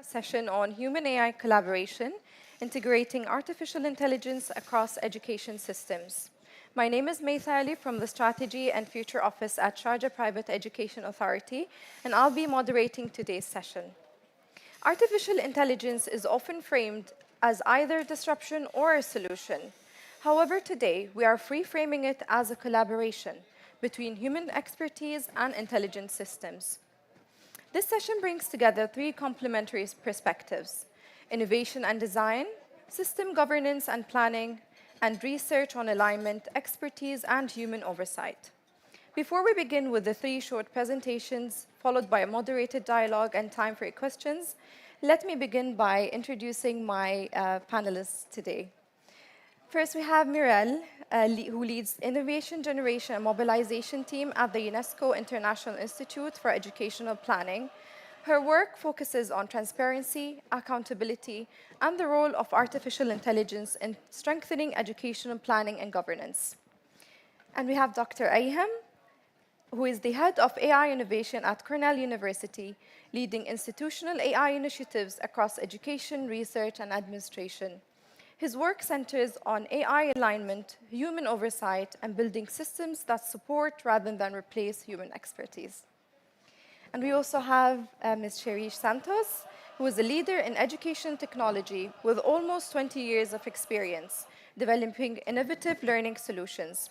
Session on human-AI collaboration, integrating artificial intelligence across education systems. My name is Maytha Ali from the Strategy and Future Office at Sharjah Private Education Authority, and I'll be moderating today's session. Artificial intelligence is often framed as either disruption or a solution. However, today we are reframing it as a collaboration between human expertise and intelligent systems. This session brings together three complementary perspectives: innovation and design, system governance and planning, and research on alignment, expertise, and human oversight. Before we begin with the three short presentations, followed by a moderated dialogue and time for your questions, let me begin by introducing my panelists today. First, we have Mirelle, who leads Innovation Generation and Mobilization Team at the UNESCO International Institute for Educational Planning. Her work focuses on transparency, accountability, and the role of artificial intelligence in strengthening educational planning and governance. And we have Dr. Ayham, who is the head of AI innovation at Cornell University, leading institutional AI initiatives across education, research, and administration. His work centers on AI alignment, human oversight, and building systems that support rather than replace human expertise. And we also have Ms. Sherish Santos, who is a leader in education technology with almost 20 years of experience developing innovative learning solutions.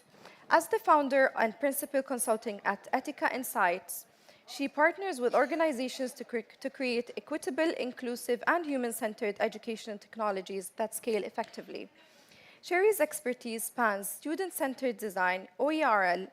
As the founder and principal consulting at Ethica Insights, she partners with organizations to create equitable, inclusive, and human-centered educational technologies that scale effectively. Sherry's expertise spans student-centered design, OER,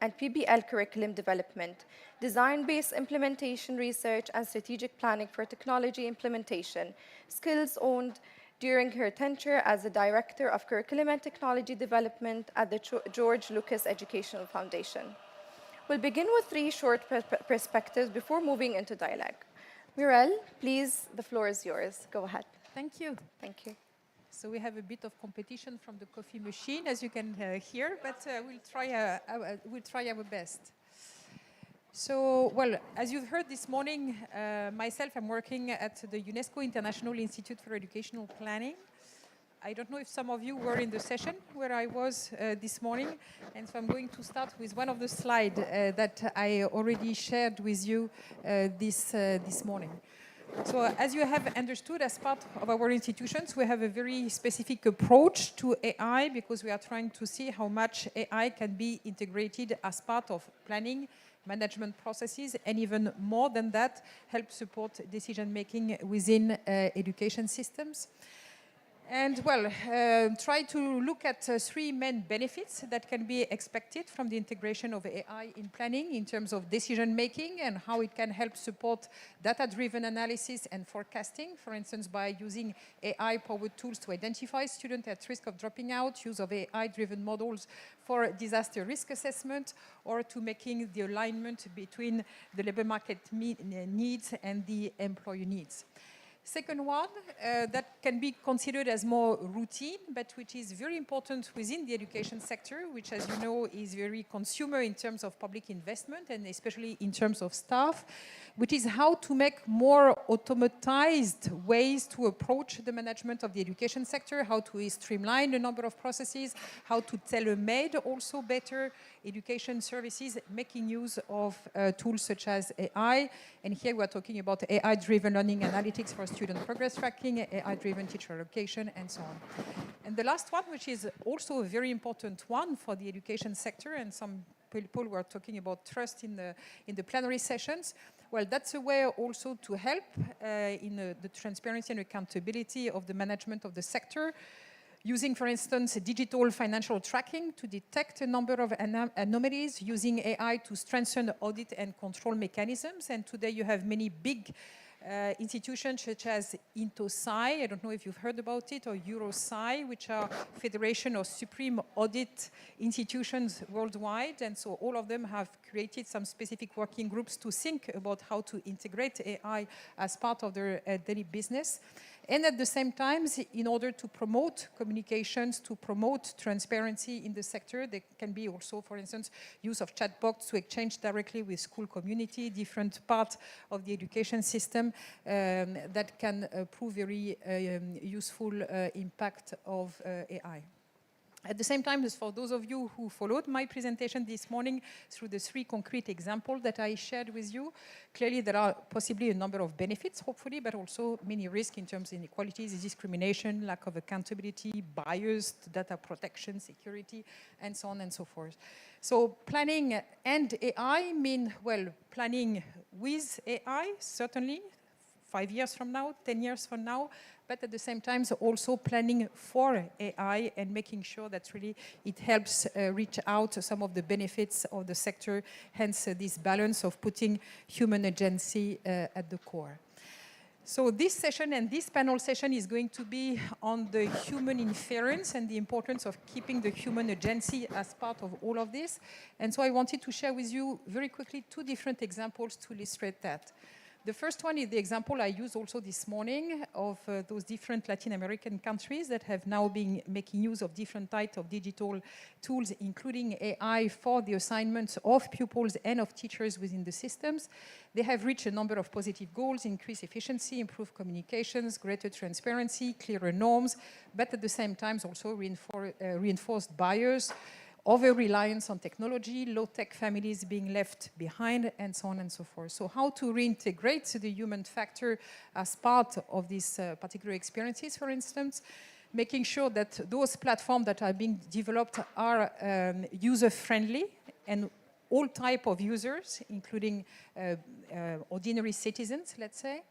and PBL curriculum development, design-based implementation research, and strategic planning for technology implementation, skills owned during her tenure as the Director of Curriculum and Technology Development at the George Lucas Educational Foundation. We'll begin with three short perspectives before moving into dialogue. Mirelle, please, the floor is yours. Go ahead. Thank you. Thank you. So we have a bit of competition from the coffee machine, as you can hear, but we'll try our best. So, well, as you've heard this morning, myself, I'm working at the UNESCO International Institute for Educational Planning. I don't know if some of you were in the session where I was this morning, and so I'm going to start with one of the slides that I already shared with you this morning. So as you have understood, as part of our institutions, we have a very specific approach to AI because we are trying to see how much AI can be integrated as part of planning, management processes, and even more than that, help support decision-making within education systems. And, well, try to look at three main benefits that can be expected from the integration of AI in planning in terms of decision-making and how it can help support data-driven analysis and forecasting, for instance, by using AI-powered tools to identify students at risk of dropping out, use of AI-driven models for disaster risk assessment, or to making the alignment between the labor market needs and the employee needs. Second one, that can be considered as more routine, but which is very important within the education sector, which, as you know, is very consumer in terms of public investment and especially in terms of staff, which is how to make more automatized ways to approach the management of the education sector, how to streamline a number of processes, how to tailor-made also better education services, making use of tools such as AI. And here we are talking about AI-driven learning analytics for student progress tracking, AI-driven teacher allocation, and so on. And the last one, which is also a very important one for the education sector, and some people were talking about trust in the plenary sessions. Well, that's a way also to help in the transparency and accountability of the management of the sector, using, for instance, digital financial tracking to detect a number of anomalies, using AI to strengthen audit and control mechanisms. And today you have many big institutions such as INTOSAI, I don't know if you've heard about it, or EuroSci, which are Federation of Supreme Audit Institutions worldwide. And so all of them have created some specific working groups to think about how to integrate AI as part of their daily business. And at the same time, in order to promote communications, to promote transparency in the sector, there can be also, for instance, use of chatbots to exchange directly with school community, different parts of the education system that can prove very useful impact of AI. At the same time, for those of you who followed my presentation this morning through the 3 concrete examples that I shared with you, clearly there are possibly a number of benefits, hopefully, but also many risks in terms of inequalities, discrimination, lack of accountability, bias, data protection, security, and so on and so forth. So planning and AI mean, well, planning with AI, certainly, 5 years from now, 10 years from now, but at the same time also planning for AI and making sure that really it helps reach out to some of the benefits of the sector, hence this balance of putting human agency at the core. So this session and this panel session is going to be on the human inference and the importance of keeping the human agency as part of all of this. And so I wanted to share with you very quickly 2 different examples to illustrate that. The first one is the example I used also this morning of those different Latin American countries that have now been making use of different types of digital tools, including AI, for the assignments of pupils and of teachers within the systems. They have reached a number of positive goals: increased efficiency, improved communications, greater transparency, clearer norms, but at the same time also reinforced bias, over-reliance on technology, low-tech families being left behind, and so on and so forth. So how to reintegrate the human factor as part of these particular experiences, for instance, making sure that those platforms that are being developed are user-friendly and all type of users, including ordinary citizens, let's say,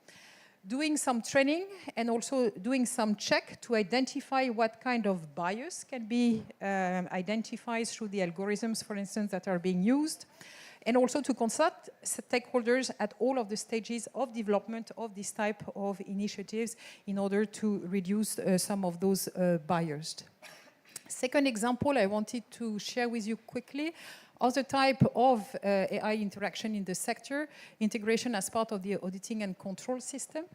doing some training and also doing some check to identify what kind of bias can be identified through the algorithms, for instance, that are being used, and also to consult stakeholders at all of the stages of development of this type of initiatives in order to reduce some of those bias. Second example I wanted to share with you quickly. Other type of AI interaction in the sector, integration as part of the auditing and control system.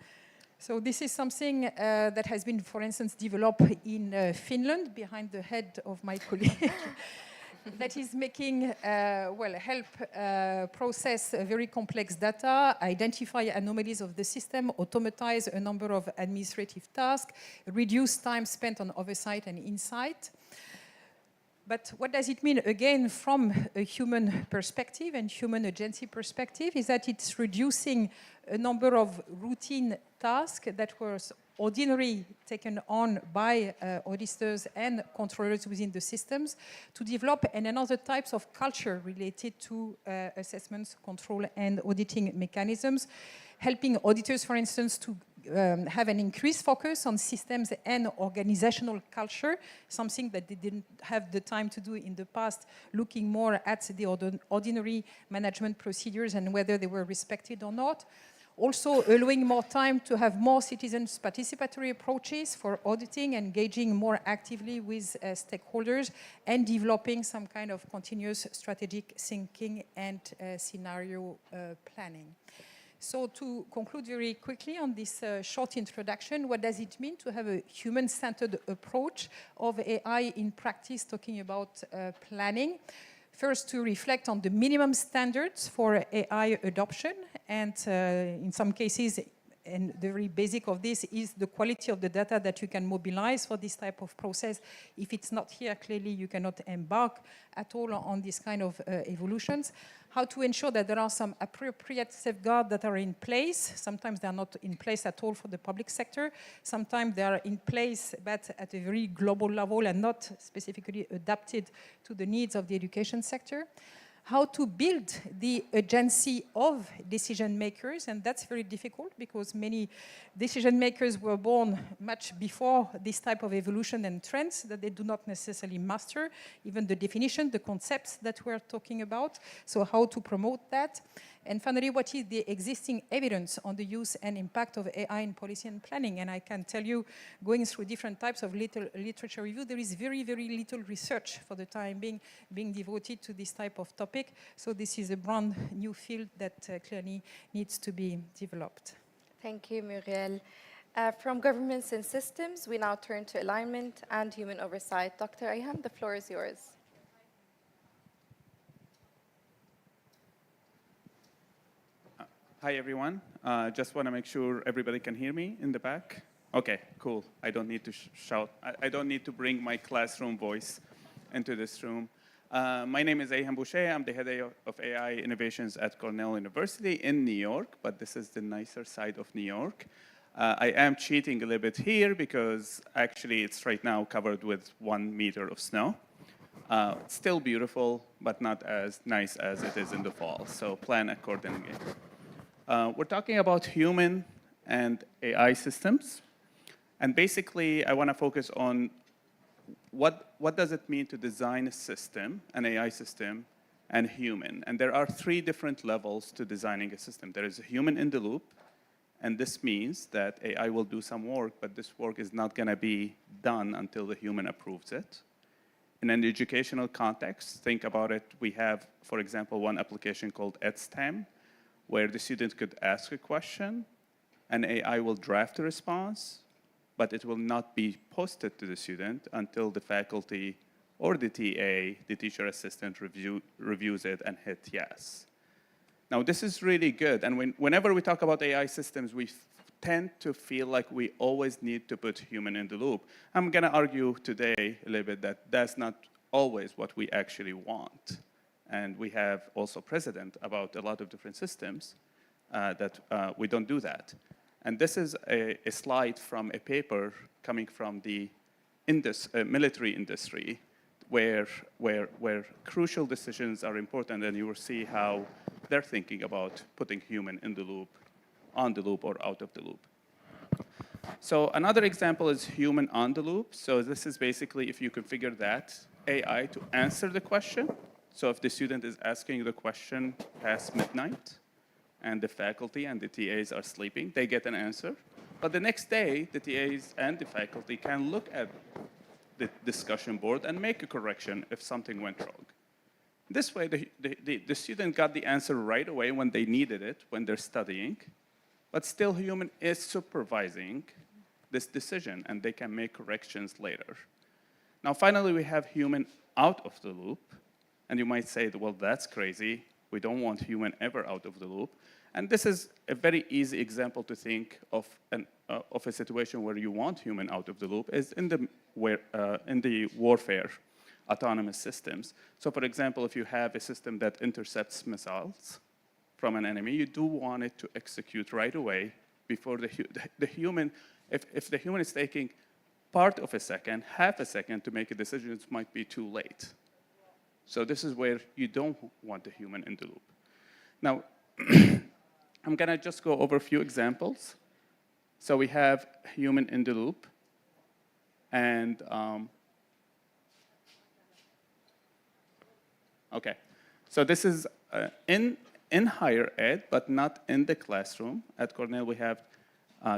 So this is something that has been, for instance, developed in Finland behind the head of my colleague. That is making, help process very complex data, identify anomalies of the system, automatize a number of administrative tasks, reduce time spent on oversight and insight. But what does it mean, again, from a human perspective and human agency perspective, is that it's reducing a number of routine tasks that were ordinarily taken on by auditors and controllers within the systems to develop and another types of culture related to assessments, control, and auditing mechanisms, helping auditors, for instance, to have an increased focus on systems and organizational culture, something that they didn't have the time to do in the past, looking more at the ordinary management procedures and whether they were respected or not. Also allowing more time to have more citizens' participatory approaches for auditing, engaging more actively with stakeholders, and developing some kind of continuous strategic thinking and scenario planning. So to conclude very quickly on this short introduction, what does it mean to have a human-centered approach of AI in practice, talking about planning? First, to reflect on the minimum standards for AI adoption, and in some cases, and the very basic of this is the quality of the data that you can mobilize for this type of process. If it's not here, clearly you cannot embark at all on this kind of evolutions. How to ensure that there are some appropriate safeguards that are in place. Sometimes they are not in place at all for the public sector. Sometimes they are in place, but at a very global level and not specifically adapted to the needs of the education sector. How to build the agency of decision makers, and that's very difficult because many decision makers were born much before this type of evolution and trends that they do not necessarily master, even the definition, the concepts that we're talking about. So how to promote that. And finally, what is the existing evidence on the use and impact of AI in policy and planning? And I can tell you, going through different types of literature review, there is very, very little research for the time being devoted to this type of topic. So this is a brand new field that clearly needs to be developed. Thank you, Muriel. From governments and systems, we now turn to alignment and human oversight. Dr. Ayham, the floor is yours. Hi, everyone. Just want to make sure everybody can hear me in the back. OK, cool. I don't need to shout. I don't need to bring my classroom voice into this room. My name is Ayham Boucher. I'm the head of AI innovations at Cornell University in New York, but this is the nicer side of New York. I am cheating a little bit here because actually it's right now covered with 1 meter of snow. It's still beautiful, but not as nice as it is in the fall, so plan accordingly. We're talking about human and AI systems. And basically, I want to focus on what does it mean to design a system, an AI system, and human. And there are 3 different levels to designing a system. There is a human in the loop, and this means that AI will do some work, but this work is not going to be done until the human approves it. In an educational context, think about it. We have, for example, one application called EdSTEM, where the student could ask a question, and AI will draft a response, but it will not be posted to the student until the faculty or the TA, the teacher assistant, reviews it and hit yes. Now, this is really good. And whenever we talk about AI systems, we tend to feel like we always need to put human in the loop. I'm going to argue today a little bit that that's not always what we actually want. And we have also precedent about a lot of different systems that we don't do that. And this is a slide from a paper coming from the military industry, where crucial decisions are important, and you will see how they're thinking about putting human in the loop, on the loop, or out of the loop. So another example is human on the loop. So this is basically if you configure that AI to answer the question. So if the student is asking the question past midnight, and the faculty and the TAs are sleeping, they get an answer. But the next day, the TAs and the faculty can look at the discussion board and make a correction if something went wrong. This way, the student got the answer right away when they needed it, when they're studying, but still human is supervising this decision, and they can make corrections later. Now, finally, we have human out of the loop. And you might say, well, that's crazy. We don't want human ever out of the loop. And this is a very easy example to think of a situation where you want human out of the loop is in the warfare, autonomous systems. So for example, if you have a system that intercepts missiles from an enemy, you do want it to execute right away before the human, if the human is taking part of a second, half a second to make a decision, it might be too late. So this is where you don't want the human in the loop. Now, I'm going to just go over a few examples. So we have human in the loop. And OK. So this is in higher ed, but not in the classroom. At Cornell, we have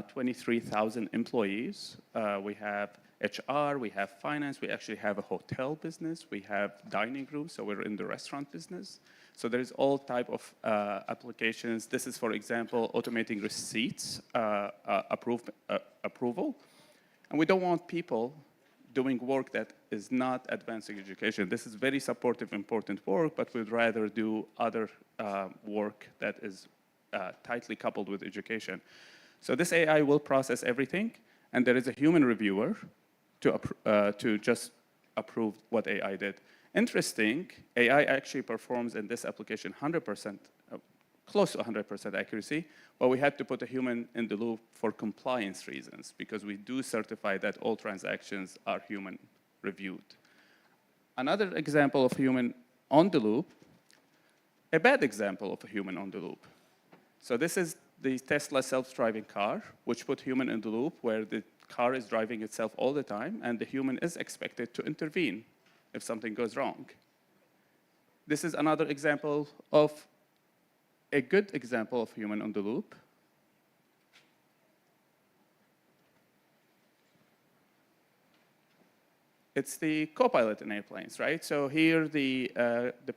23,000 employees. We have HR, we have finance, we actually have a hotel business, we have dining rooms, so we're in the restaurant business. So there's all type of applications. This is, for example, automating receipts approval. And we don't want people doing work that is not advancing education. This is very supportive, important work, but we'd rather do other work that is tightly coupled with education. So this AI will process everything, and there is a human reviewer to just approve what AI did. Interesting, AI actually performs in this application 100%, close to 100% accuracy, but we had to put a human in the loop for compliance reasons, because we do certify that all transactions are human reviewed. Another example of human on the loop, a bad example of a human on the loop. So this is the Tesla self-driving car, which put human in the loop, where the car is driving itself all the time, and the human is expected to intervene if something goes wrong. This is another example of a good example of human on the loop. It's the co-pilot in airplanes, right? So here the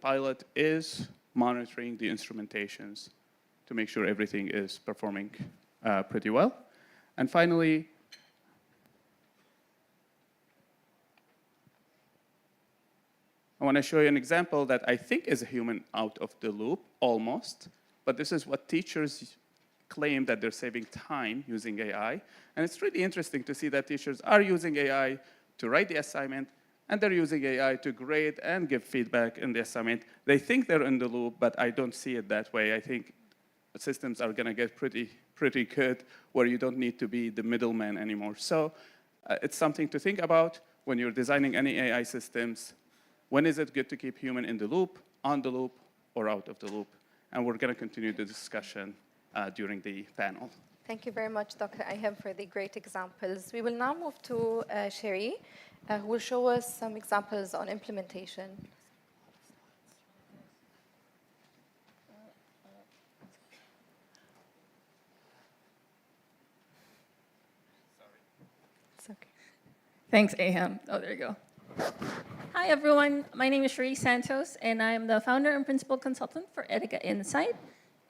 pilot is monitoring the instrumentations to make sure everything is performing pretty well. And finally, I want to show you an example that I think is a human out of the loop, almost. But this is what teachers claim that they're saving time using AI. And it's really interesting to see that teachers are using AI to write the assignment, and they're using AI to grade and give feedback in the assignment. They think they're in the loop, but I don't see it that way. I think systems are going to get pretty good where you don't need to be the middleman anymore. So it's something to think about when you're designing any AI systems. When is it good to keep human in the loop, on the loop, or out of the loop? And we're going to continue the discussion during the panel. Thank you very much, Dr. Ayham, for the great examples. We will now move to Sherry, who will show us some examples on implementation. It's okay. Thanks, Aham. Oh, there you go. Hi, everyone. My name is Sherry Santos, and I'm the founder and principal consultant for Etica Insight.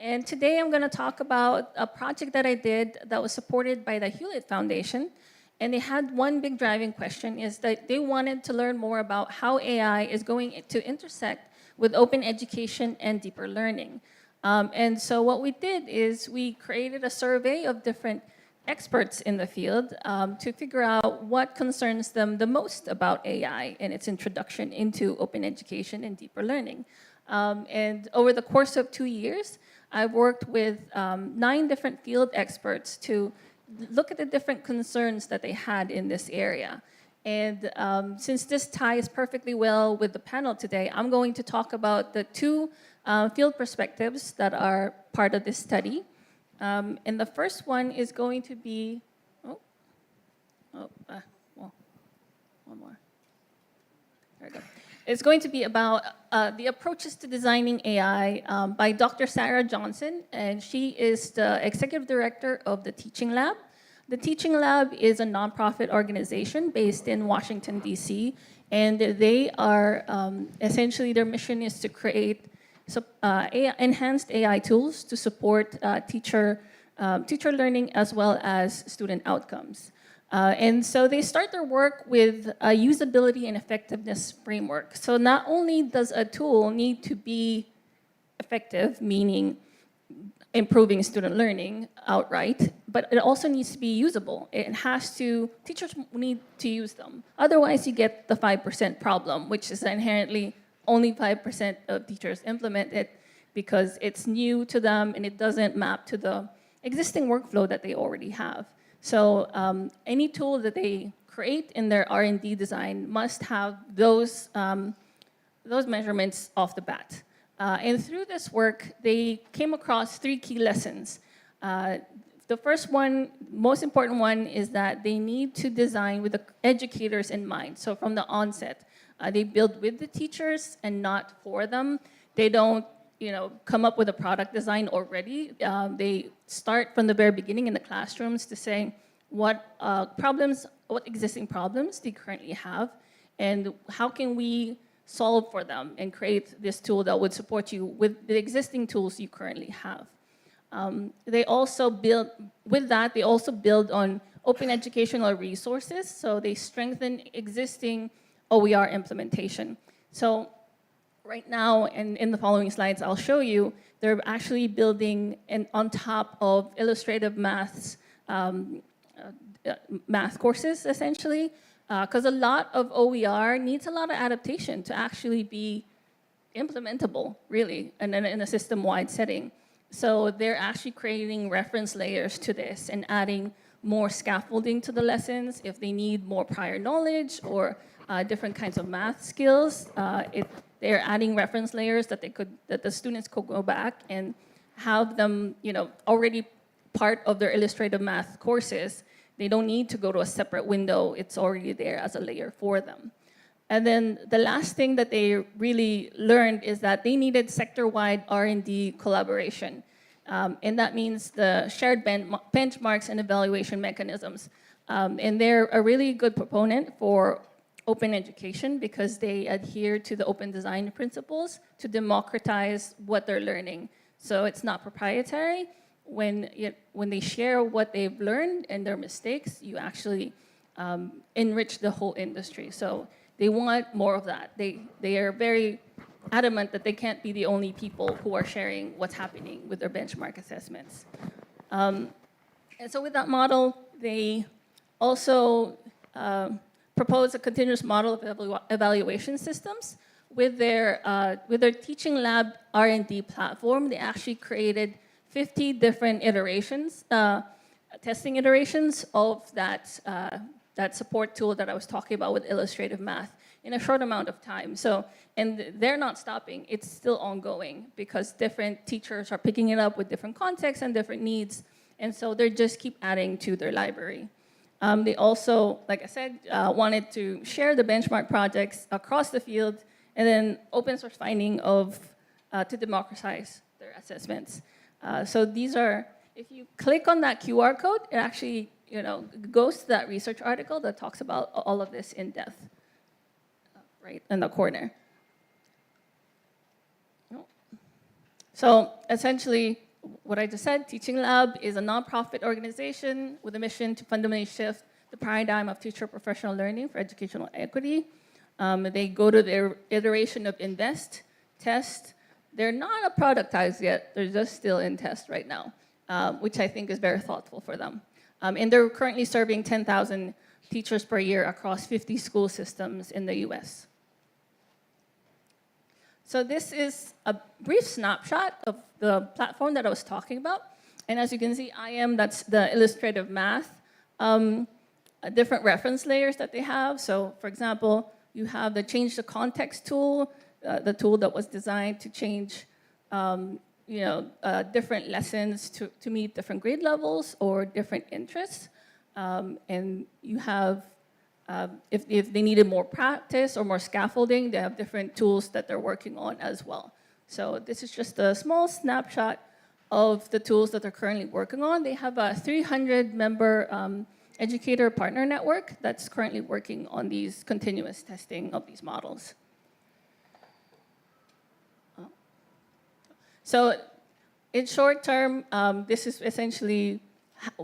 And today I'm going to talk about a project that I did that was supported by the Hewlett Foundation. And they had one big driving question, is that they wanted to learn more about how AI is going to intersect with open education and deeper learning. And so what we did is we created a survey of different experts in the field to figure out what concerns them the most about AI and its introduction into open education and deeper learning. And over the course of 2 years, I've worked with 9 different field experts to look at the different concerns that they had in this area. And since this ties perfectly well with the panel today, I'm going to talk about the 2 field perspectives that are part of this study. And the first one is going to be, well, one more. There we go. It's going to be about the approaches to designing AI by Dr. Sarah Johnson, and she is the executive director of the Teaching Lab. The Teaching Lab is a nonprofit organization based in Washington, D.C., and they are essentially their mission is to create enhanced AI tools to support teacher learning as well as student outcomes. And so they start their work with a usability and effectiveness framework. So not only does a tool need to be effective, meaning improving student learning outright, but it also needs to be usable. Teachers need to use them. Otherwise, you get the 5% problem, which is inherently only 5% of teachers implement it because it's new to them and it doesn't map to the existing workflow that they already have. So any tool that they create in their R&D design must have those measurements off the bat. And through this work, they came across 3 key lessons. The first one, most important one, is that they need to design with the educators in mind. So from the onset, they build with the teachers and not for them. They don't come up with a product design already. They start from the very beginning in the classrooms to say what existing problems they currently have, and how can we solve for them and create this tool that would support you with the existing tools you currently have. They also build on open educational resources, so they strengthen existing OER implementation. So right now, and in the following slides I'll show you, they're actually building on top of illustrative math courses, essentially, because a lot of OER needs a lot of adaptation to actually be implementable, really, and in a system-wide setting. So they're actually creating reference layers to this and adding more scaffolding to the lessons if they need more prior knowledge or different kinds of math skills. They're adding reference layers that the students could go back and have them, already part of their illustrative math courses. They don't need to go to a separate window. It's already there as a layer for them. And then the last thing that they really learned is that they needed sector-wide R&D collaboration. And that means the shared benchmarks and evaluation mechanisms. And they're a really good proponent for open education because they adhere to the open design principles to democratize what they're learning. So it's not proprietary. when they share what they've learned and their mistakes, you actually enrich the whole industry. So they want more of that. They are very adamant that they can't be the only people who are sharing what's happening with their benchmark assessments. And so with that model, they also propose a continuous model of evaluation systems. With their teaching lab R&D platform, they actually created 50 different iterations, testing iterations of that support tool that I was talking about with illustrative math in a short amount of time. So, and they're not stopping. It's still ongoing because different teachers are picking it up with different contexts and different needs. And so they just keep adding to their library. They also, like I said, wanted to share the benchmark projects across the field and then open source finding to democratize their assessments. So these are, if you click on that QR code, it actually goes to that research article that talks about all of this in depth, right in the corner. So essentially, what I just said, Teaching Lab is a nonprofit organization with a mission to fundamentally shift the paradigm of teacher professional learning for educational equity. They go to their iteration of invest, test. They're not productized yet. They're just still in test right now, which I think is very thoughtful for them. And they're currently serving 10,000 teachers per year across 50 school systems in the US. So this is a brief snapshot of the platform that I was talking about. And as you can see, that's the illustrative math, different reference layers that they have. So for example, you have the change the context tool, the tool that was designed to change different lessons to meet different grade levels or different interests. And you have, if they needed more practice or more scaffolding, they have different tools that they're working on as well. So this is just a small snapshot of the tools that they're currently working on. They have a 300-member educator partner network that's currently working on these continuous testing of these models. So in short term, this is essentially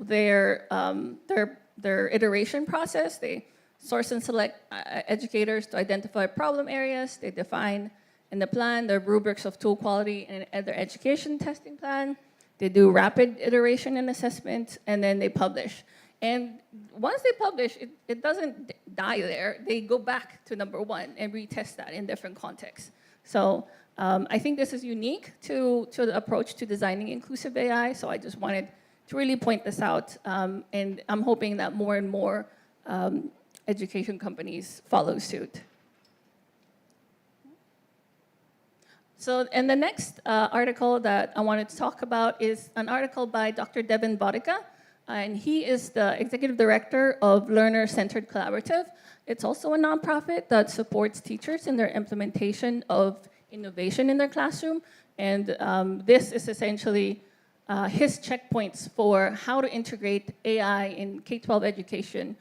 their iteration process. They source and select educators to identify problem areas. They define in the plan the rubrics of tool quality and their education testing plan. They do rapid iteration and assessment, and then they publish. And once they publish, it doesn't die there. They go back to number one and retest that in different contexts. So I think this is unique to the approach to designing inclusive AI, so I just wanted to really point this out, and I'm hoping that more and more education companies follow suit. So, and the next article that I wanted to talk about is an article by Dr. Devin Bodica, and he is the executive director of Learner-Centered Collaborative. It's also a nonprofit that supports teachers in their implementation of innovation in their classroom, and this is essentially his checkpoints for how to integrate AI in K-12 education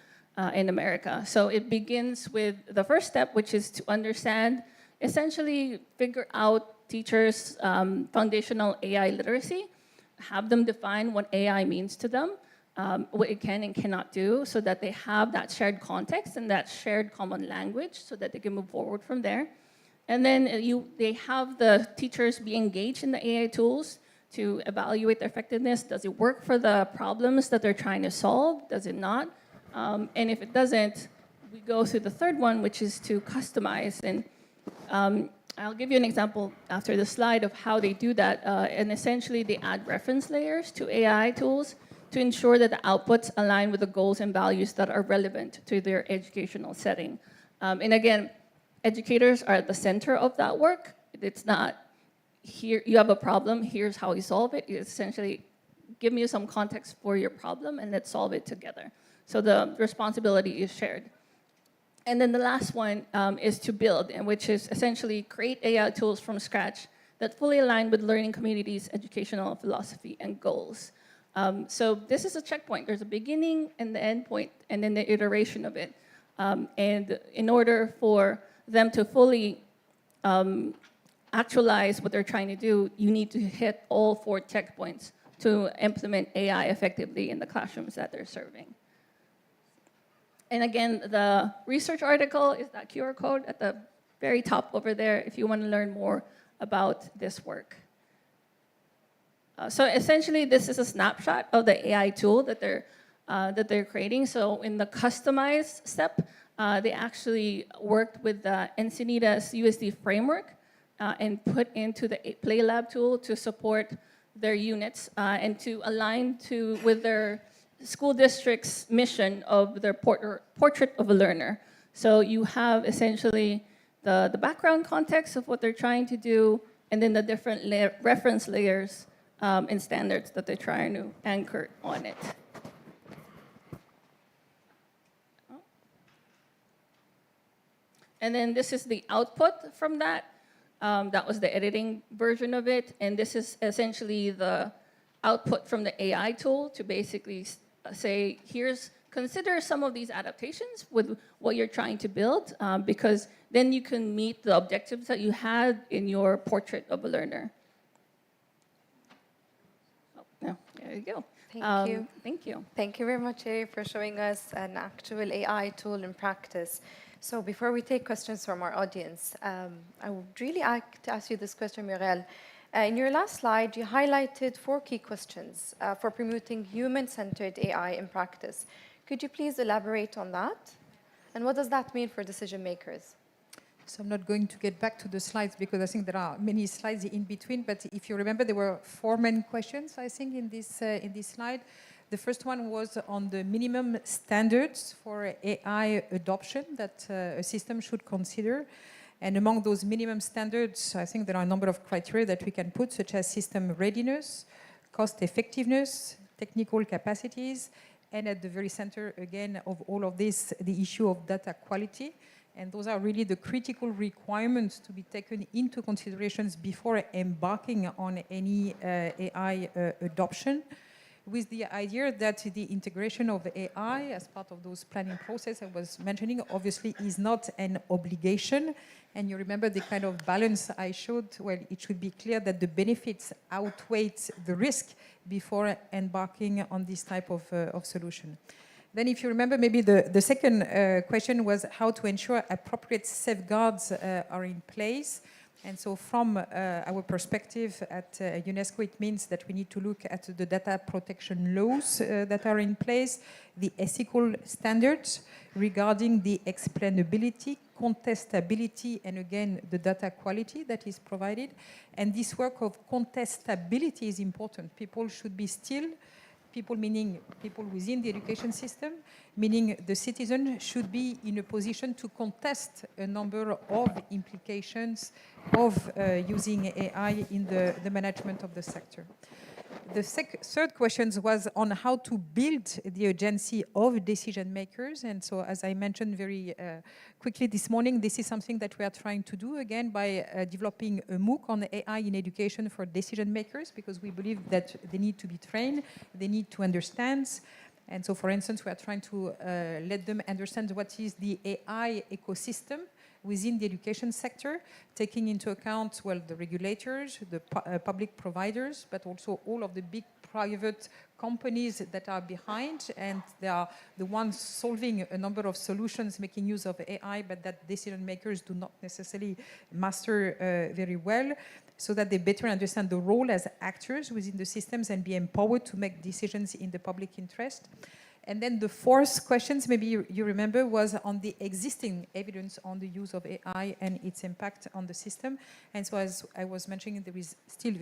in America. So it begins with the first step, which is to understand, essentially figure out teachers' foundational AI literacy, have them define what AI means to them, what it can and cannot do, so that they have that shared context and that shared common language so that they can move forward from there. And then they have the teachers be engaged in the AI tools to evaluate their effectiveness. Does it work for the problems that they're trying to solve? Does it not? And if it doesn't, we go through the third one, which is to customize. And I'll give you an example after the slide of how they do that. And essentially, they add reference layers to AI tools to ensure that the outputs align with the goals and values that are relevant to their educational setting. And again, educators are at the center of that work. It's not, here you have a problem, here's how you solve it. It's essentially, give me some context for your problem and let's solve it together. So the responsibility is shared. And then the last one is to build, and which is essentially create AI tools from scratch that fully align with learning communities' educational philosophy and goals. So this is a checkpoint. There's a beginning and the end point, and then the iteration of it. And in order for them to fully actualize what they're trying to do, you need to hit all 4 checkpoints to implement AI effectively in the classrooms that they're serving. And again, the research article is that QR code at the very top over there if you want to learn more about this work. So essentially, this is a snapshot of the AI tool that they're creating. So in the customized step, they actually worked with the Encinitas USD framework and put into the Play Lab tool to support their units and to align with their school district's mission of their portrait of a learner. So you have essentially the background context of what they're trying to do, and then the different reference layers and standards that they're trying to anchor on it. And then this is the output from that. That was the editing version of it. And this is essentially the output from the AI tool to basically say, consider some of these adaptations with what you're trying to build, because then you can meet the objectives that you had in your portrait of a learner. Oh, yeah, there you go. Thank you. Thank you. Thank you very much, Ari, for showing us an actual AI tool in practice. So before we take questions from our audience, I would really like to ask you this question, Muriel. In your last slide, you highlighted 4 key questions for promoting human-centered AI in practice. Could you please elaborate on that? And what does that mean for decision makers? So I'm not going to get back to the slides because I think there are many slides in between. But if you remember, there were 4 main questions, I think, in this slide. The first one was on the minimum standards for AI adoption that a system should consider. And among those minimum standards, I think there are a number of criteria that we can put, such as system readiness, cost effectiveness, technical capacities, and at the very center, again, of all of this, the issue of data quality. And those are really the critical requirements to be taken into considerations before embarking on any AI adoption, with the idea that the integration of AI as part of those planning process I was mentioning obviously is not an obligation. And you remember the kind of balance I showed. Well, it should be clear that the benefits outweigh the risk before embarking on this type of solution. Then if you remember, maybe the second question was how to ensure appropriate safeguards are in place. And so from our perspective at UNESCO, it means that we need to look at the data protection laws that are in place, the ethical standards regarding the explainability, contestability, and again, the data quality that is provided. And this work of contestability is important. People should be still, people meaning people within the education system, meaning the citizen should be in a position to contest a number of implications of using AI in the management of the sector. The third question was on how to build the agency of decision makers. And so, as I mentioned very quickly this morning, this is something that we are trying to do again by developing a MOOC on AI in education for decision makers, because we believe that they need to be trained, they need to understand. And so, for instance, we are trying to let them understand what is the AI ecosystem within the education sector, taking into account, well, the regulators, the public providers, but also all of the big private companies that are behind, and they are the ones solving a number of solutions, making use of AI, but that decision makers do not necessarily master very well, so that they better understand the role as actors within the systems and be empowered to make decisions in the public interest. And then the fourth question, maybe you remember, was on the existing evidence on the use of AI and its impact on the system. And so, as I was mentioning, there is still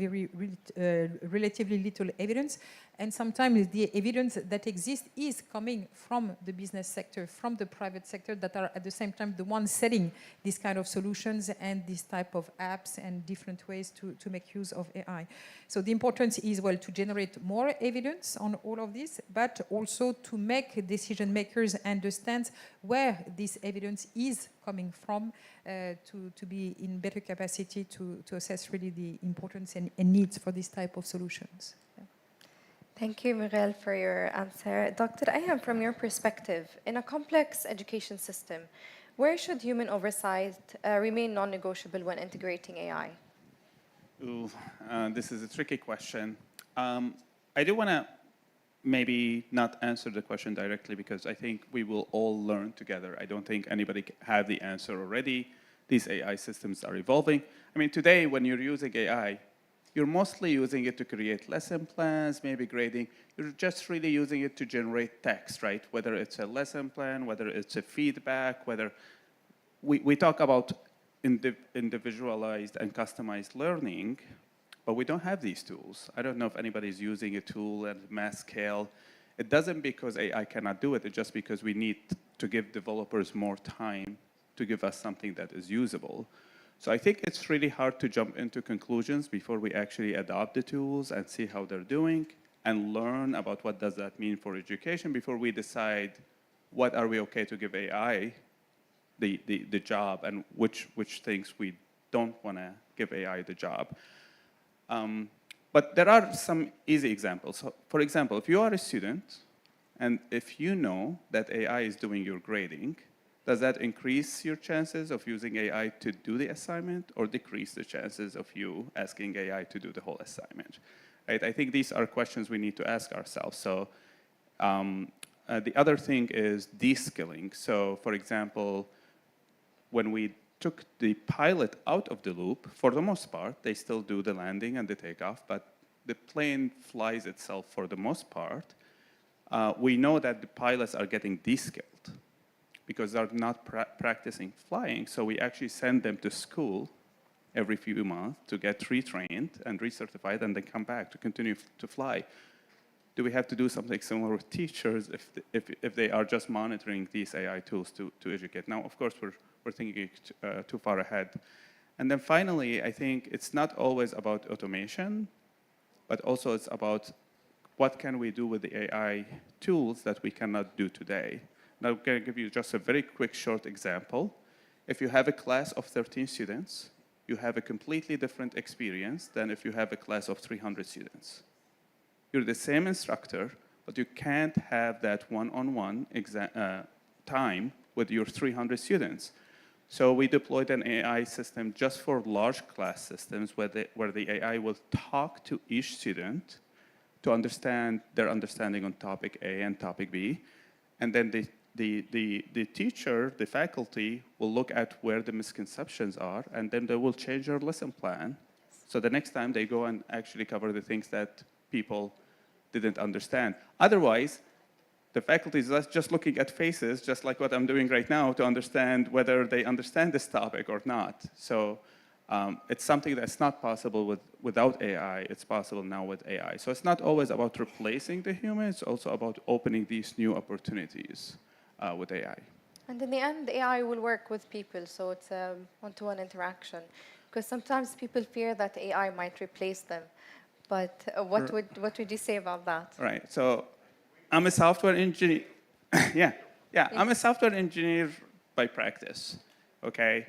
relatively little evidence. And sometimes the evidence that exists is coming from the business sector, from the private sector, that are at the same time the ones selling these kind of solutions and this type of apps and different ways to make use of AI. So the importance is, well, to generate more evidence on all of this, but also to make decision makers understand where this evidence is coming from, to be in better capacity to assess really the importance and needs for this type of solutions. Yeah. Thank you, Muriel, for your answer. Dr. Ayhan, from your perspective, in a complex education system, where should human oversight remain non-negotiable when integrating AI? Ooh, this is a tricky question. I do want to maybe not answer the question directly because I think we will all learn together. I don't think anybody have the answer already. These AI systems are evolving. I mean, today when you're using AI, you're mostly using it to create lesson plans, maybe grading. You're just really using it to generate text, right? Whether it's a lesson plan, whether it's a feedback, whether we talk about individualized and customized learning, but we don't have these tools. I don't know if anybody's using a tool at mass scale. It doesn't because AI cannot do it, it's just because we need to give developers more time to give us something that is usable. So I think it's really hard to jump into conclusions before we actually adopt the tools and see how they're doing and learn about what does that mean for education before we decide what are we okay to give AI the job and which things we don't want to give AI the job. But there are some easy examples. So, for example, if you are a student and if you know that AI is doing your grading, does that increase your chances of using AI to do the assignment or decrease the chances of you asking AI to do the whole assignment? Right? I think these are questions we need to ask ourselves. So the other thing is de-skilling. So for example, when we took the pilot out of the loop, for the most part, they still do the landing and the takeoff, but the plane flies itself for the most part. We know that the pilots are getting de-skilled because they're not practicing flying. So we actually send them to school every few months to get retrained and recertified and then come back to continue to fly. Do we have to do something similar with teachers if they are just monitoring these AI tools to educate? Now, of course, we're thinking too far ahead. And then finally, I think it's not always about automation, but also it's about what can we do with the AI tools that we cannot do today. Now, I'm going to give you just a very quick, short example. If you have a class of 13 students, you have a completely different experience than if you have a class of 300 students. You're the same instructor, but you can't have that one-on-one time with your 300 students. So we deployed an AI system just for large class systems where the AI will talk to each student to understand their understanding on topic A and topic B. And then the teacher, the faculty, will look at where the misconceptions are, and then they will change their lesson plan. So the next time they go and actually cover the things that people didn't understand. Otherwise, the faculty is just looking at faces, just like what I'm doing right now, to understand whether they understand this topic or not. So it's something that's not possible without AI. It's possible now with AI. So it's not always about replacing the human. It's also about opening these new opportunities with AI. And in the end, AI will work with people, so it's a one-to-one interaction. Because sometimes people fear that AI might replace them. But what would you say about that? Right. So I'm a software engineer. yeah. I'm a software engineer by practice. Okay.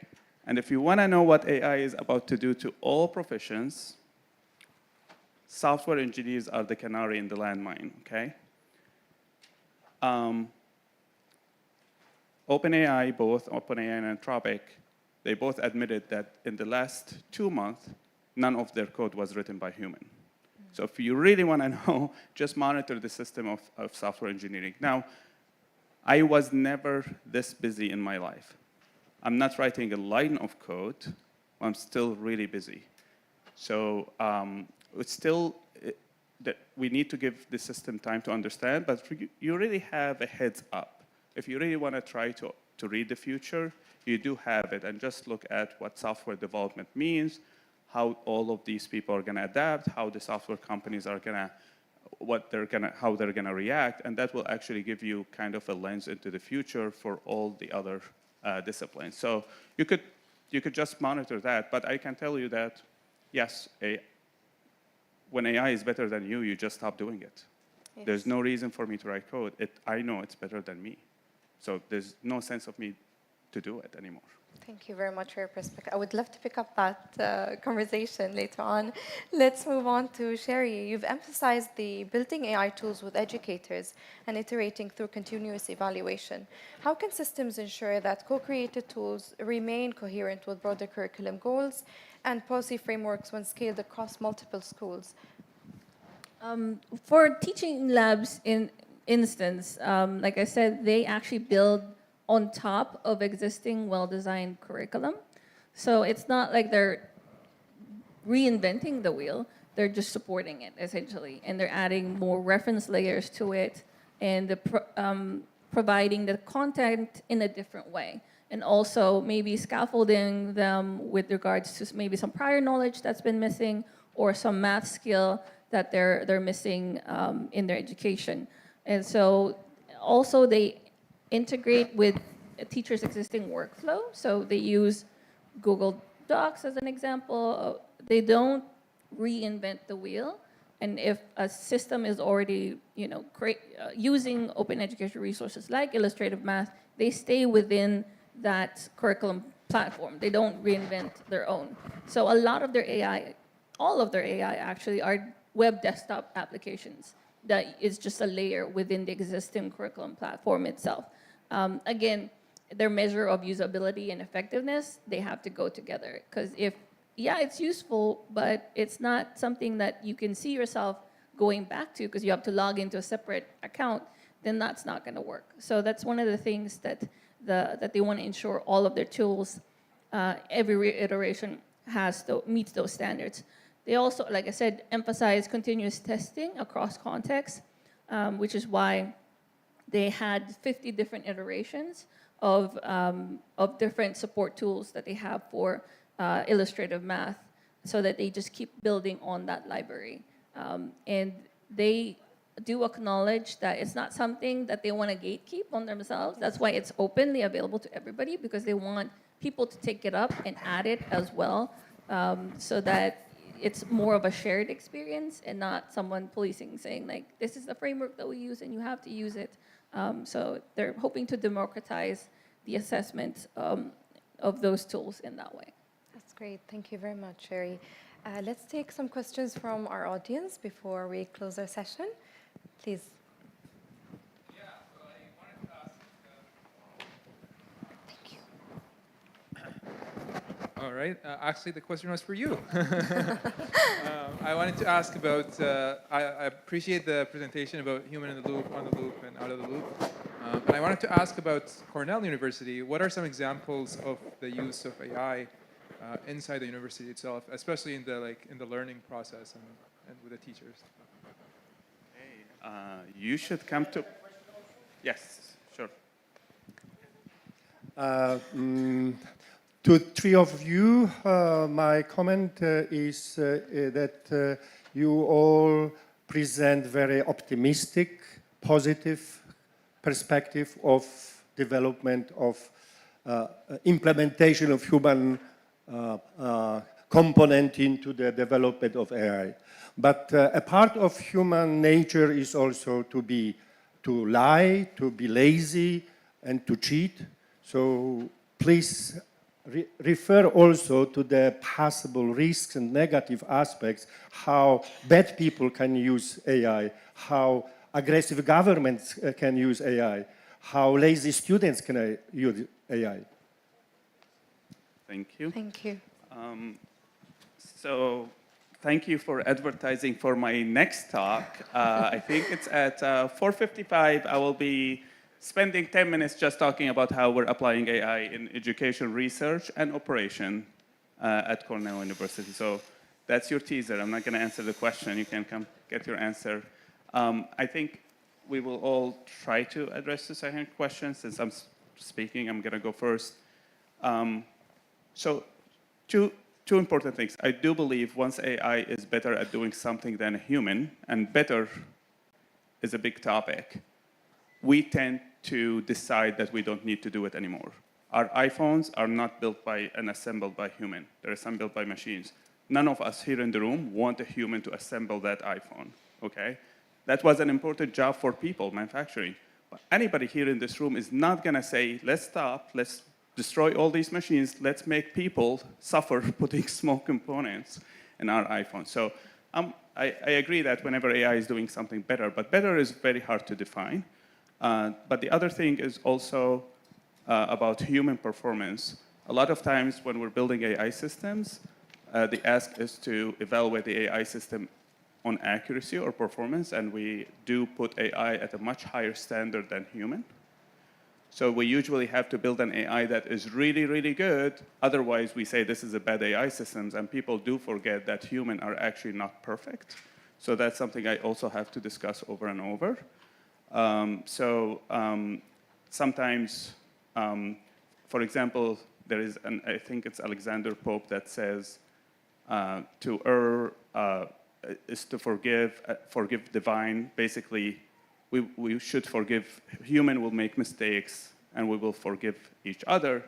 And if you want to know what AI is about to do to all professions, software engineers are the canary in the landmine. Okay. OpenAI, both OpenAI and Anthropic, they both admitted that in the last 2 months, none of their code was written by human. So if you really want to know, just monitor the system of software engineering. Now, I was never this busy in my life. I'm not writing a line of code. I'm still really busy. So it's still, we need to give the system time to understand, but you really have a heads up. If you really want to try to read the future, you do have it. And just look at what software development means, how all of these people are going to adapt, how the software companies are going to, how they're going to react, and that will actually give you kind of a lens into the future for all the other disciplines. So you could just monitor that, but I can tell you that, yes, when AI is better than you, you just stop doing it. Yes. There's no reason for me to write code. I know it's better than me. So there's no sense of me to do it anymore. Thank you very much for your perspective. I would love to pick up that conversation later on. Let's move on to Sherry. You've emphasized the building AI tools with educators and iterating through continuous evaluation. How can systems ensure that co-created tools remain coherent with broader curriculum goals and policy frameworks when scaled across multiple schools? For teaching labs in instance, like I said, they actually build on top of existing well-designed curriculum. So it's not like they're reinventing the wheel, they're just supporting it essentially. And they're adding more reference layers to it and providing the content in a different way. And also maybe scaffolding them with regards to maybe some prior knowledge that's been missing or some math skill that they're missing in their education. And so also they integrate with a teacher's existing workflow. So they use Google Docs as an example. They don't reinvent the wheel. And if a system is already, using open education resources like illustrative math, they stay within that curriculum platform. They don't reinvent their own. So a lot of their AI, all of their AI actually are web desktop applications that is just a layer within the existing curriculum platform itself. Again, their measure of usability and effectiveness, they have to go together. Because it's useful, but it's not something that you can see yourself going back to because you have to log into a separate account, then that's not going to work. So that's one of the things that they want to ensure all of their tools, every iteration meets those standards. They also, like I said, emphasize continuous testing across contexts, which is why they had 50 different iterations of different support tools that they have for illustrative math, so that they just keep building on that library. And they do acknowledge that it's not something that they want to gatekeep on themselves. That's why it's openly available to everybody, because they want people to take it up and add it as well, so that it's more of a shared experience and not someone policing saying like, this is the framework that we use and you have to use it. So they're hoping to democratize the assessment of those tools in that way. That's great. Thank you very much, Sherry. Let's take some questions from our audience before we close our session. Please. Yeah, so I wanted to ask. Thank you. All right. Actually, the question was for you. I wanted to ask about. I appreciate the presentation about human in the loop, on the loop, and out of the loop. But I wanted to ask about Cornell University. What are some examples of the use of AI inside the university itself, especially in the learning process and with the teachers? You should come to. Yes, sure. To three of you, my comment is that you all present very optimistic, positive perspective of development of implementation of human component into the development of AI. But a part of human nature is also to lie, to be lazy, and to cheat. So please refer also to the possible risks and negative aspects, how bad people can use AI, how aggressive governments can use AI, how lazy students can use AI. Thank you. Thank you. So thank you for advertising for my next talk. I think it's at 4:55. I will be spending 10 minutes just talking about how we're applying AI in education research and operation at Cornell University. So that's your teaser. I'm not going to answer the question. You can come get your answer. I think we will all try to address the second question. Since I'm speaking, I'm going to go first. So two important things. I do believe once AI is better at doing something than a human, and better is a big topic, we tend to decide that we don't need to do it anymore. Our iPhones are not built by and assembled by human. They're assembled by machines. None of us here in the room want a human to assemble that iPhone, okay? That was an important job for people, manufacturing. But anybody here in this room is not gonna say, let's stop, let's destroy all these machines, let's make people suffer putting small components in our iPhone. So I agree that whenever AI is doing something better, but better is very hard to define. But the other thing is also about human performance. A lot of times when we're building AI systems, the ask is to evaluate the AI system on accuracy or performance, and we do put AI at a much higher standard than human. So we usually have to build an AI that is really, really good. Otherwise, we say this is a bad AI systems, and people do forget that humans are actually not perfect. So that's something I also have to discuss over and over. Sometimes, for example, there is, I think it's Alexander Pope that says, to err is to forgive, forgive divine. Basically, we should forgive. Human will make mistakes, and we will forgive each other.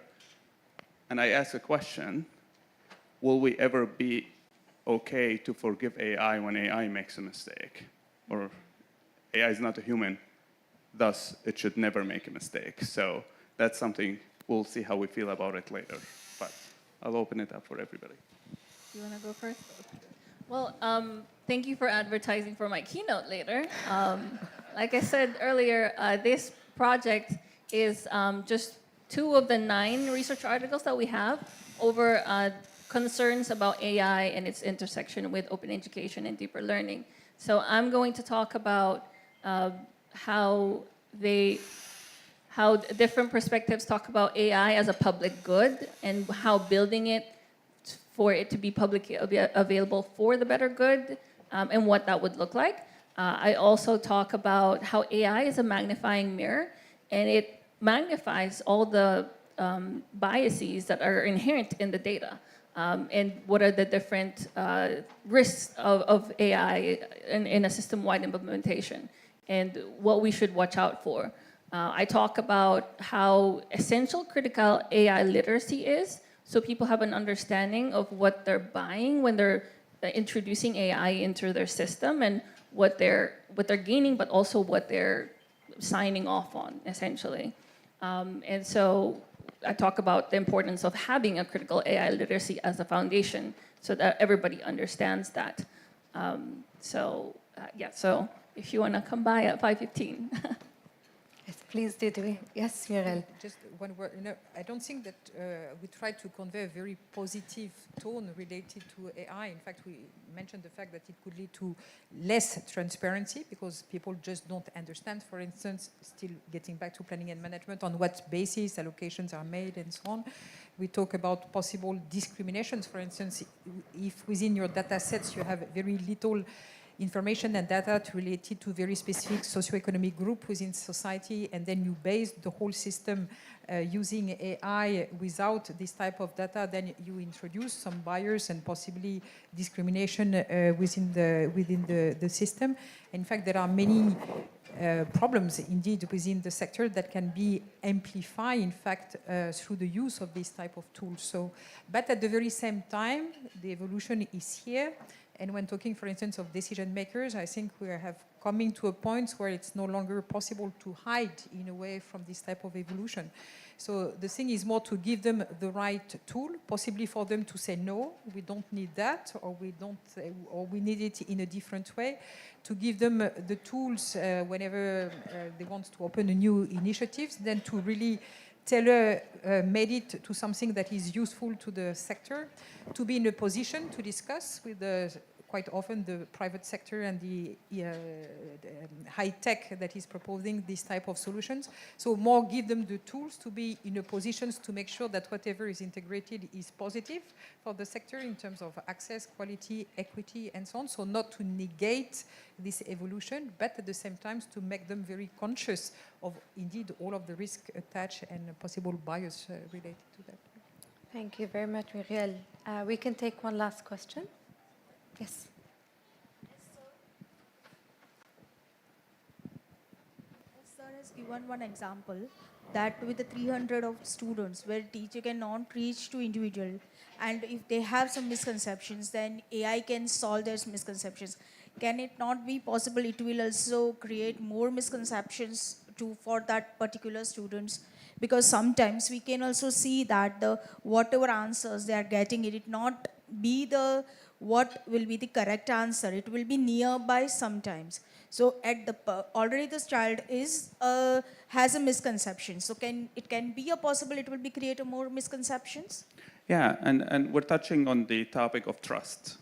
And I ask a question, will we ever be okay to forgive AI when AI makes a mistake? Or AI is not a human, thus it should never make a mistake. So that's something, we'll see how we feel about it later. But I'll open it up for everybody. You want to go first? Well, thank you for advertising for my keynote later. Like I said earlier, this project is just 2 of the 9 research articles that we have over concerns about AI and its intersection with open education and deeper learning. So I'm going to talk about how different perspectives talk about AI as a public good and how building it for it to be publicly available for the better good, and what that would look like. I also talk about how AI is a magnifying mirror, and it magnifies all the biases that are inherent in the data, and what are the different risks of AI in a system-wide implementation, and what we should watch out for. I talk about how essential critical AI literacy is, so people have an understanding of what they're buying when they're introducing AI into their system, and what they're gaining, but also what they're signing off on, essentially. And so I talk about the importance of having a critical AI literacy as a foundation so that everybody understands that. So if you want to come by at 5:15. Yes, please do. Yes, Muriel. Just one word. I don't think that we try to convey a very positive tone related to AI. In fact, we mentioned the fact that it could lead to less transparency because people just don't understand, for instance, still getting back to planning and management, on what basis allocations are made and so on. We talk about possible discriminations, for instance, if within your data sets you have very little information and data related to very specific socioeconomic group within society, and then you base the whole system using AI without this type of data, then you introduce some bias and possibly discrimination within the system. In fact, there are many problems indeed within the sector that can be amplified, in fact, through the use of this type of tools. So, but at the very same time, the evolution is here. And when talking, for instance, of decision makers, I think we are coming to a point where it's no longer possible to hide in a way from this type of evolution. So the thing is more to give them the right tool, possibly for them to say, no, we don't need that, or we need it in a different way, to give them the tools whenever they want to open a new initiative, then to really tailor-made it to something that is useful to the sector, to be in a position to discuss with quite often the private sector and the high tech that is proposing this type of solutions. So more give them the tools to be in a position to make sure that whatever is integrated is positive for the sector in terms of access, quality, equity, and so on. So not to negate this evolution, but at the same time to make them very conscious of indeed all of the risk attached and possible bias related to that. Thank you very much, Muriel. We can take one last question. Yes. Sir has given one example that with the 300 of students where teacher cannot reach to individual, and if they have some misconceptions, then AI can solve those misconceptions. Can it not be possible it will also create more misconceptions for that particular students? Because sometimes we can also see that whatever answers they are getting, it not be what will be the correct answer. It will be nearby sometimes. So already this child has a misconception. So it can be a possible it will be create more misconceptions? Yeah, and we're touching on the topic of trust.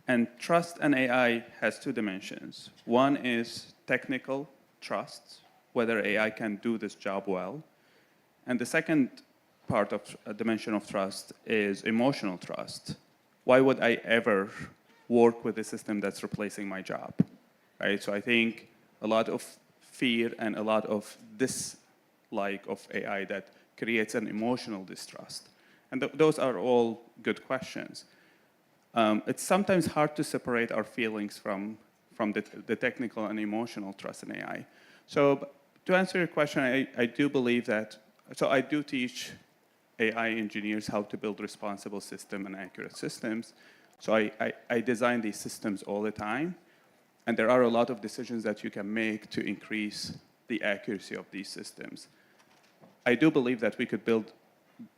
And trust in AI has two dimensions. One is technical trust, whether AI can do this job well. And the second part of dimension of trust is emotional trust. Why would I ever work with a system that's replacing my job? Right? So I think a lot of fear and a lot of dislike of AI that creates an emotional distrust. And those are all good questions. It's sometimes hard to separate our feelings from the technical and emotional trust in AI. So to answer your question, I do believe that, so I do teach AI engineers how to build responsible system and accurate systems. So I design these systems all the time. And there are a lot of decisions that you can make to increase the accuracy of these systems. I do believe that we could build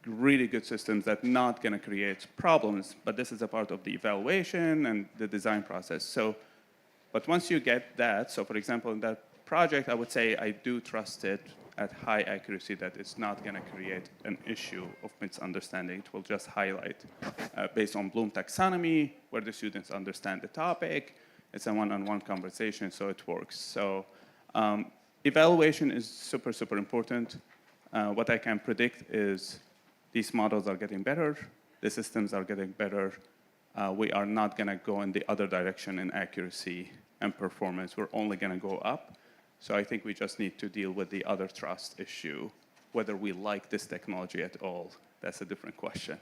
really good systems that are not going to create problems, but this is a part of the evaluation and the design process. So, but once you get that, so for example, in that project, I would say I do trust it at high accuracy that it's not going to create an issue of misunderstanding. It will just highlight based on Bloom taxonomy, where the students understand the topic. It's a one-on-one conversation, so it works. So evaluation is super, super important. What I can predict is these models are getting better, the systems are getting better. We are not going to go in the other direction in accuracy and performance. We're only going to go up. So I think we just need to deal with the other trust issue. Whether we like this technology at all, that's a different question.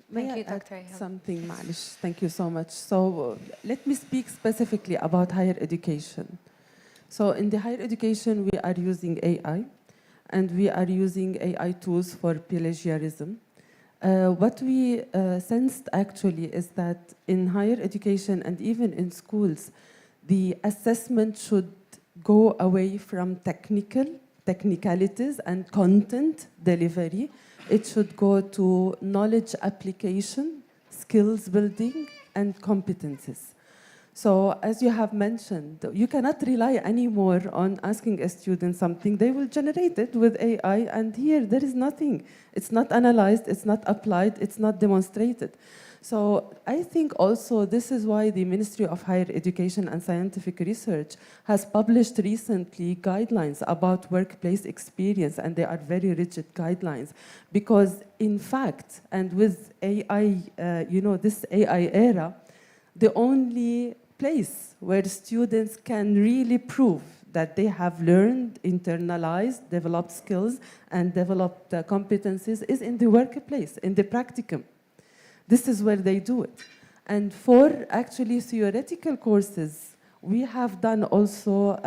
May Thank you, I add Dr. Ayhan. something, Malish? Thank you so much. So let me speak specifically about higher education. So in the higher education, we are using AI, and we are using AI tools for plagiarism. What we sensed actually is that in higher education and even in schools, the assessment should go away from technicalities and content delivery. It should go to knowledge application, skills building, and competencies. So as you have mentioned, you cannot rely anymore on asking a student something. They will generate it with AI, and here there is nothing. It's not analyzed, it's not applied, it's not demonstrated. So I think also this is why the Ministry of Higher Education and Scientific Research has published recently guidelines about workplace experience, and they are very rigid guidelines. Because in fact, and with AI, this AI era, the only place where students can really prove that they have learned, internalized, developed skills, and developed competencies is in the workplace, in the practicum. This is where they do it. And for actually theoretical courses, we have done also,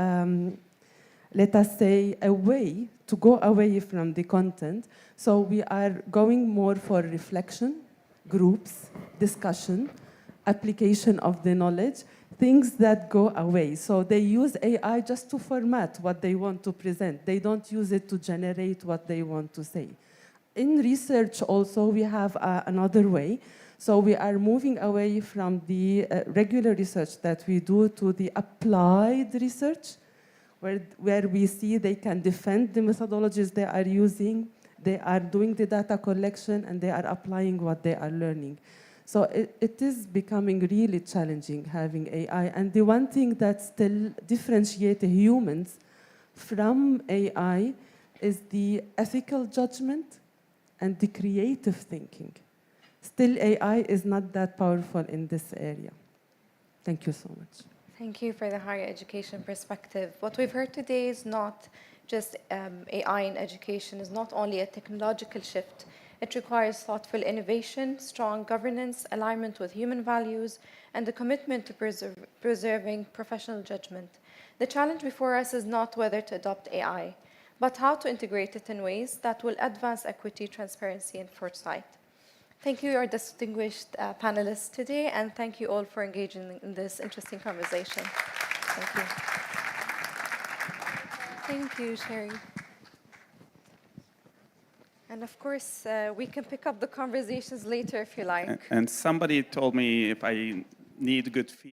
let us say, a way to go away from the content. So we are going more for reflection, groups, discussion, application of the knowledge, things that go away. So they use AI just to format what they want to present. They don't use it to generate what they want to say. In research also, we have another way. So we are moving away from the regular research that we do to the applied research, where we see they can defend the methodologies they are using, they are doing the data collection, and they are applying what they are learning. So it is becoming really challenging having AI. And the one thing that still differentiates humans from AI is the ethical judgment and the creative thinking. Still, AI is not that powerful in this area. Thank you so much. Thank you for the higher education perspective. What we've heard today is not just AI in education, is not only a technological shift. It requires thoughtful innovation, strong governance, alignment with human values, and a commitment to preserving professional judgment. The challenge before us is not whether to adopt AI, but how to integrate it in ways that will advance equity, transparency, and foresight. Thank you, our distinguished panelists today, and thank you all for engaging in this interesting conversation. Thank you. Thank you, Sherry. And of course, we can pick up the conversations later if you like. And somebody told me if I need good feedback.